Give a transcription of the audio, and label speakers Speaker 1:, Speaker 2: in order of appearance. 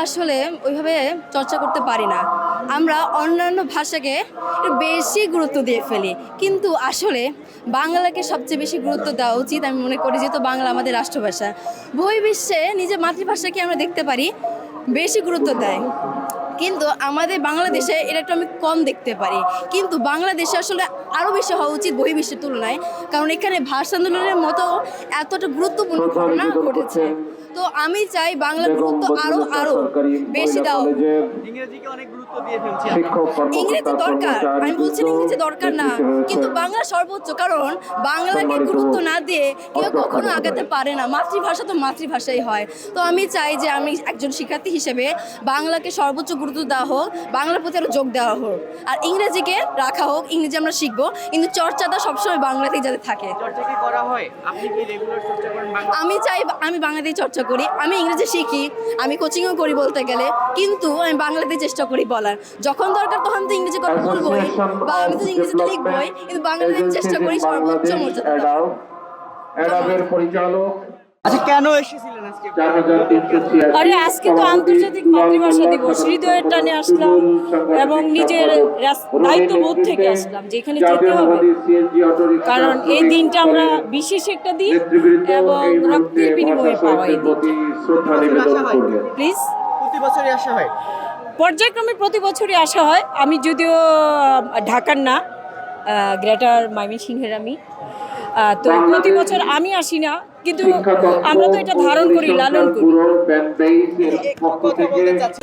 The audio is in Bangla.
Speaker 1: আসলে ওইভাবে চর্চা করতে পারি না। আমরা অন্যান্য ভাষাকে একটু বেশি গুরুত্ব দিয়ে ফেলি, কিন্তু আসলে বাংলাকে সবচেয়ে বেশি গুরুত্ব দেওয়া উচিত আমি মনে করি, যেহেতু বাংলা আমাদের রাষ্ট্রভাষা। বহির্বিশ্বে নিজের মাতৃভাষাকে আমরা দেখতে পারি বেশি গুরুত্ব দেয়, কিন্তু আমাদের বাংলাদেশে এটা একটু আমি কম দেখতে পারি। কিন্তু বাংলাদেশে আসলে আরও বেশি হওয়া উচিত বহির্বিশ্বের তুলনায়, কারণ এখানে ভাষা আন্দোলনের মতো এতটা গুরুত্বপূর্ণ ঘটনা ঘটেছে। তো আমি চাই বাংলার গুরুত্ব আরও আরও বেশি দেওয়া হোক।
Speaker 2: ইংরেজিকে অনেক গুরুত্ব দিয়ে ফেলছি
Speaker 1: ইংরেজি দরকার, আমি বলছি না ইংরেজি দরকার না, কিন্তু বাংলা সর্বোচ্চ, কারণ বাংলাকে গুরুত্ব না দিয়ে কেউ কখনো আগাতে পারে না। মাতৃভাষা তো মাতৃভাষাই হয়। তো আমি চাই যে আমি একজন শিক্ষার্থী হিসেবে বাংলাকে সর্বোচ্চ গুরুত্ব দেওয়া হোক, বাংলার প্রতি আরও যোগ দেওয়া হোক, আর ইংরেজিকে রাখা হোক। ইংরেজি আমরা শিখবো, কিন্তু চর্চাটা সবসময় বাংলাতেই যাতে থাকে।
Speaker 2: চর্চা কি করা হয়? আপনি কি রেগুলার চর্চা করেন বাংলা?
Speaker 1: আমি চাই আমি বাংলাতেই চর্চা করি, আমি ইংরেজি শিখি, আমি কোচিংও করি বলতে গেলে, কিন্তু আমি বাংলাতেই চেষ্টা করি বলার। যখন দরকার তখন তো ইংরেজি কথা বলবোই, বা আমি তো ইংরেজিতে লিখবই, কিন্তু বাংলাতে আমি চেষ্টা করি সর্বোচ্চ মর্যাদা দেওয়ার।
Speaker 3: পরিচালক
Speaker 2: আচ্ছা, কেন এসেছিলেন আজকে?
Speaker 4: আরে আজকে তো আন্তর্জাতিক মাতৃভাষা দিবস, হৃদয়ের টানে আসলাম এবং নিজের দায়িত্ববোধ থেকে আসলাম যে এখানে যেতে হবে, কারণ এই দিনটা আমরা বিশেষ একটা দিন এবং রক্তের বিনিময়ে পাওয়া এই দিনটা। প্লিজ,
Speaker 2: প্রতি বছরই আসা হয়?
Speaker 4: পর্যায়ক্রমে প্রতি বছরই আসা হয়। আমি যদিও ঢাকার না, গ্রেটার ময়মনসিংহের আমি, তো প্রতি বছর আমি আসি না, কিন্তু আমরা তো এটা ধারণ করি, লালন করি।
Speaker 2: কথা বলতে চাচ্ছি